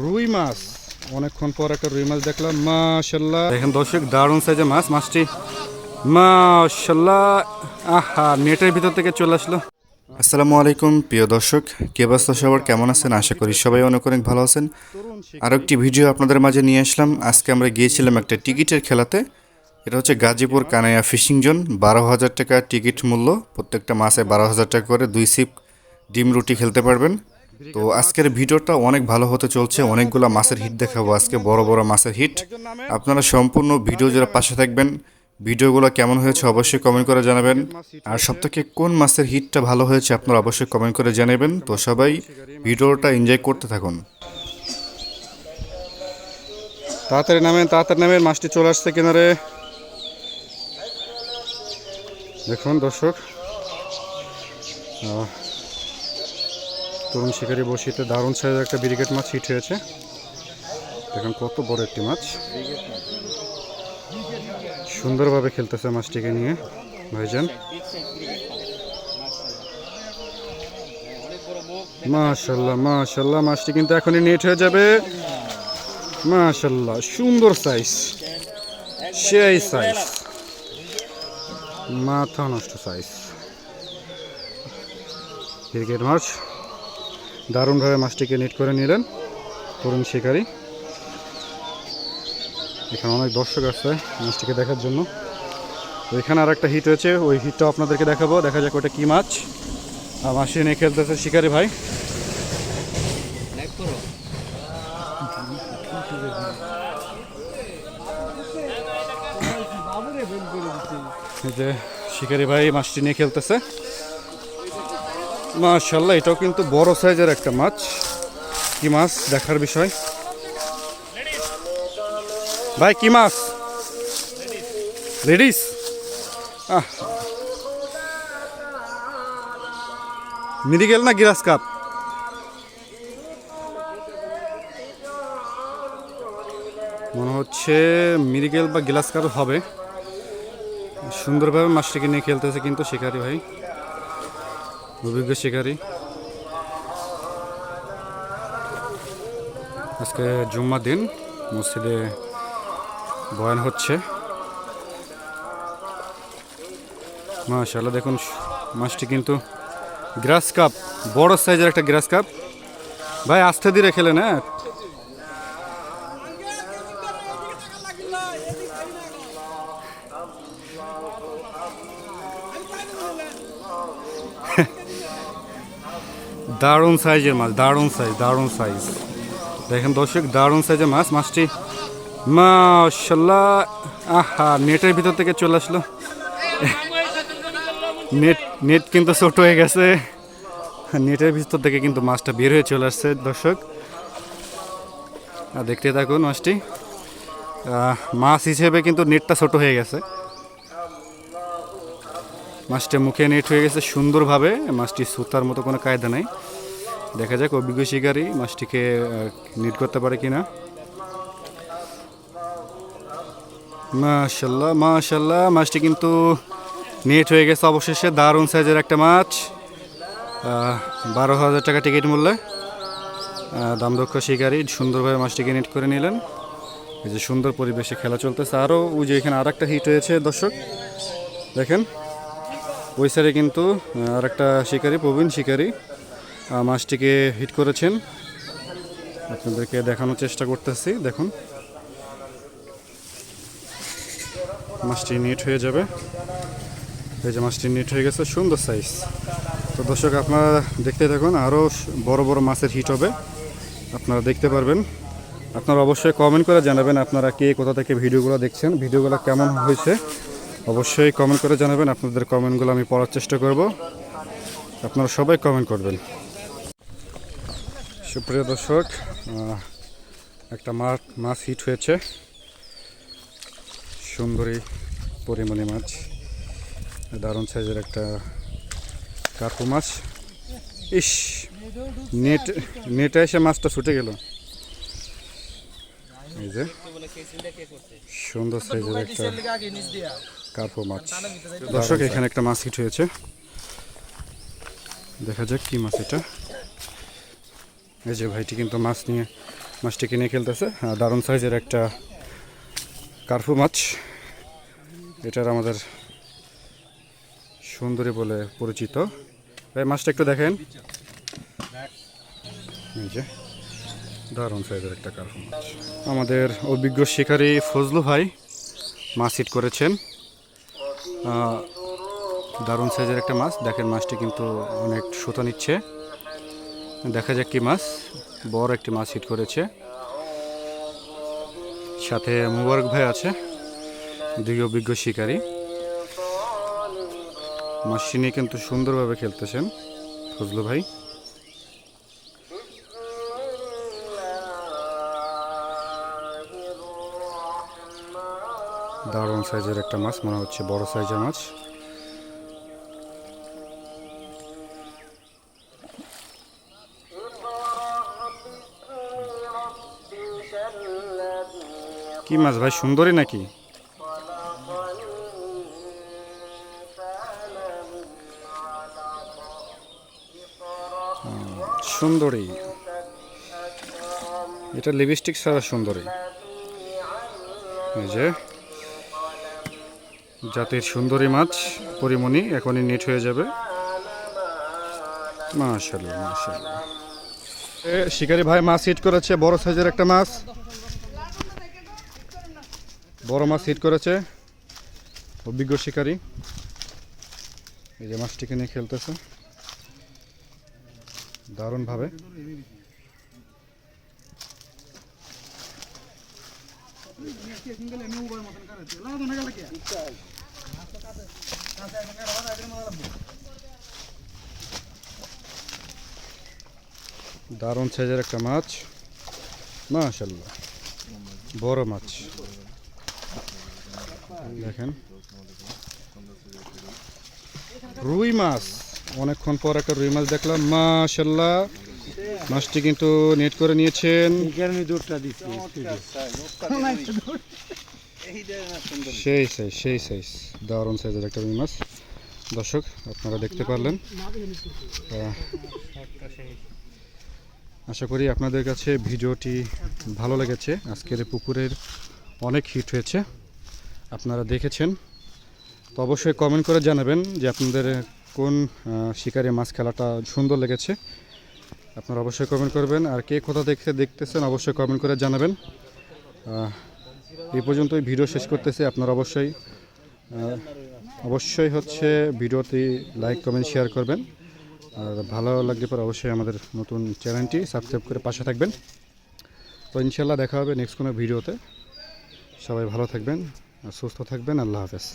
রুই মাছ, অনেকক্ষণ পর একটা রুই মাছ দেখলাম। মাশাআল্লাহ, দেখেন দর্শক, দারুণ সাইজের মাছ। মাছটি মাশাআল্লাহ, আহা, নেটের ভিতর থেকে চলে আসলো। আসসালামু আলাইকুম প্রিয় দর্শক, কে অবস্থা সবার, কেমন আছেন? আশা করি সবাই অনেক অনেক ভালো আছেন। আরও একটি ভিডিও আপনাদের মাঝে নিয়ে আসলাম। আজকে আমরা গিয়েছিলাম একটা টিকিটের খেলাতে। এটা হচ্ছে গাজীপুর কানাইয়া ফিশিং জোন। 12,000 টাকা টিকিট মূল্য, প্রত্যেকটা মাসে 12,000 টাকা করে 2 সিপ ডিম রুটি খেলতে পারবেন। তো আজকের ভিডিওটা অনেক ভালো হতে চলছে, অনেকগুলো মাছের হিট দেখাবো আজকে, বড় বড় মাছের হিট। আপনারা সম্পূর্ণ ভিডিও যারা পাশে থাকবেন, ভিডিওগুলো কেমন হয়েছে অবশ্যই কমেন্ট করে জানাবেন। আর সবথেকে কোন মাছের হিটটা ভালো হয়েছে আপনারা অবশ্যই কমেন্ট করে জানাবেন। তো সবাই ভিডিওটা এনজয় করতে থাকুন। তাড়াতাড়ি নামেন, তাড়াতাড়ি নামেন, মাছটি চলে আসছে কিনারে। দেখুন দর্শক, তরুণ শিকারি বসিতে দারুণ সাইজের একটা ব্রিগেড মাছ হিট হয়েছে। দেখুন কত বড় একটি মাছ, সুন্দরভাবে খেলতেছে মাছটিকে নিয়ে ভাইজান। মাশাআল্লাহ মাশাআল্লাহ, মাছটি কিন্তু এখনই নেট হয়ে যাবে। মাশাআল্লাহ, সুন্দর সাইজ, সেই সাইজ, মাথা নষ্ট সাইজ ক্রিকেট মাছ। দারুণভাবে মাছটিকে নেট করে নিলেন তরুণ শিকারী। এখানে অনেক দর্শক আছে মাছটিকে দেখার জন্য। তো এখানে আর একটা হিট হয়েছে, ওই হিটটাও আপনাদেরকে দেখাবো। দেখা যাক ওটা কী মাছ। আর মাছটি নিয়ে খেলতেছে শিকারি ভাই। এই যে শিকারি ভাই মাছটি নিয়ে খেলতেছে। মাশাআল্লাহ, এটাও কিন্তু বড় সাইজের একটা মাছ। কি মাছ দেখার বিষয়। ভাই কি মাছ? রেডিস। মিরিগেল না গ্রাস কাপ? মনে হচ্ছে মিরিগেল বা গ্লাস কাপ হবে। সুন্দরভাবে মাছটিকে নিয়ে খেলতেছে কিন্তু শিকারি ভাই, অভিজ্ঞ শিকারি। আজকে জুম্মা দিন, মসজিদে বয়ান হচ্ছে। মাশাআল্লাহ, দেখুন মাছটি কিন্তু গ্রাস কাপ, বড় সাইজের একটা গ্রাস কাপ। ভাই আস্তে ধীরে খেলেন, হ্যাঁ। দারুণ সাইজের মাছ, দারুণ সাইজ, দারুণ সাইজ। দেখেন দর্শক, দারুণ সাইজের মাছ। মাছটি মাশাআল্লাহ, আহা, নেটের ভিতর থেকে চলে আসলো। নেট কিন্তু ছোট হয়ে গেছে, নেটের ভিতর থেকে কিন্তু মাছটা বের হয়ে চলে আসছে দর্শক। দেখতে থাকুন মাছটি। মাছ হিসেবে কিন্তু নেটটা ছোট হয়ে গেছে। মাছটা মুখে নেট হয়ে গেছে সুন্দরভাবে। মাছটি সুতার মতো কোনো কায়দা নেই। দেখা যাক অভিজ্ঞ শিকারী মাছটিকে নেট করতে পারে কিনা। মাশাআল্লাহ মাশাআল্লাহ, মাছটি কিন্তু নেট হয়ে গেছে অবশেষে। দারুণ সাইজের একটা মাছ, 12,000 টাকা টিকিট মূল্যে। দামদক্ষ শিকারী সুন্দরভাবে মাছটিকে নেট করে নিলেন। এই যে সুন্দর পরিবেশে খেলা চলতেছে। আরও ওই যে এখানে আর একটা হিট হয়েছে দর্শক, দেখেন ওই সাইডে কিন্তু আর একটা শিকারী, প্রবীণ শিকারী, মাছটিকে হিট করেছেন। আপনাদেরকে দেখানোর চেষ্টা করতেছি। দেখুন মাছটি নেট হয়ে যাবে। এই যে মাছটি নেট হয়ে গেছে, সুন্দর সাইজ। তো দর্শক আপনারা দেখতে থাকুন, আরও বড় বড় মাছের হিট হবে, আপনারা দেখতে পারবেন। আপনারা অবশ্যই কমেন্ট করে জানাবেন আপনারা কে কোথা থেকে ভিডিওগুলো দেখছেন, ভিডিওগুলো কেমন হয়েছে অবশ্যই কমেন্ট করে জানাবেন। আপনাদের কমেন্টগুলো আমি পড়ার চেষ্টা করব, আপনারা সবাই কমেন্ট করবেন। সুপ্রিয় দর্শক, একটা মাছ হিট হয়েছে, সুন্দরী পরিমণি মাছ, দারুণ সাইজের একটা কার্পু মাছ। ইস, নেটে এসে মাছটা ছুটে গেল। এই যে সুন্দর সাইজের একটা কার্পু মাছ। দর্শক এখানে একটা মাছ হিট হয়েছে, দেখা যাক কি মাছ এটা। এই যে ভাইটি কিন্তু মাছ নিয়ে মাছটি কিনে খেলতেছে। দারুণ সাইজের একটা কার্পু মাছ। এটার আমাদের সুন্দরী বলে পরিচিত। ভাই মাছটা একটু দেখেন, এই যে দারুণ সাইজের একটা কার্পু মাছ। আমাদের অভিজ্ঞ শিকারী ফজলু ভাই মাছ হিট করেছেন। দারুণ সাইজের একটা মাছ। দেখেন মাছটি কিন্তু অনেক সুতা নিচ্ছে। দেখা যাক কি মাছ। বড় একটি মাছ হিট করেছে। সাথে মুবারক ভাই আছে, দুই অভিজ্ঞ শিকারী। মাছটি নিয়ে কিন্তু সুন্দরভাবে খেলতেছেন ফজলু ভাই। দারুণ সাইজের একটা মাছ, মনে হচ্ছে বড় সাইজের মাছ। কি মাছ ভাই, সুন্দরী নাকি? সুন্দরী, এটা লিপস্টিক ছাড়া সুন্দরী। এই যে জাতির সুন্দরী মাছ পরিমণি এখনই নেট হয়ে যাবে। মাশাআল্লাহ মাশাআল্লাহ। শিকারী ভাই মাছ হিট করেছে, বড় সাইজের একটা মাছ। বড় মাছ হিট করেছে অভিজ্ঞ শিকারী। এই যে মাছটিকে নিয়ে খেলতেছে দারুণভাবে। দারুণ সাইজের একটা মাছ, মাশাআল্লাহ বড় মাছ। দেখেন রুই মাছ, অনেকক্ষণ পর একটা রুই মাছ দেখলাম। মাশাআল্লাহ মাছটি কিন্তু নেট করে নিয়েছেন। সেই সাইজ, সেই সাইজ, দারুণ সাইজের একটা রুই মাছ। দর্শক আপনারা দেখতে পারলেন। আশা করি আপনাদের কাছে ভিডিওটি ভালো লেগেছে। আজকের পুকুরের অনেক হিট হয়েছে, আপনারা দেখেছেন। তো অবশ্যই কমেন্ট করে জানাবেন যে আপনাদের কোন শিকারে মাছ খেলাটা সুন্দর লেগেছে। আপনারা অবশ্যই কমেন্ট করবেন। আর কে কোথা দেখতেছেন অবশ্যই কমেন্ট করে জানাবেন। এই পর্যন্তই ভিডিও শেষ করতেছি। আপনারা অবশ্যই হচ্ছে ভিডিওটি লাইক কমেন্ট শেয়ার করবেন। আর ভালো লাগলে পরে অবশ্যই আমাদের নতুন চ্যানেলটি সাবস্ক্রাইব করে পাশে থাকবেন। তো ইনশাল্লাহ দেখা হবে নেক্সট কোনো ভিডিওতে। সবাই ভালো থাকবেন আর সুস্থ থাকবেন। আল্লাহ হাফেজ।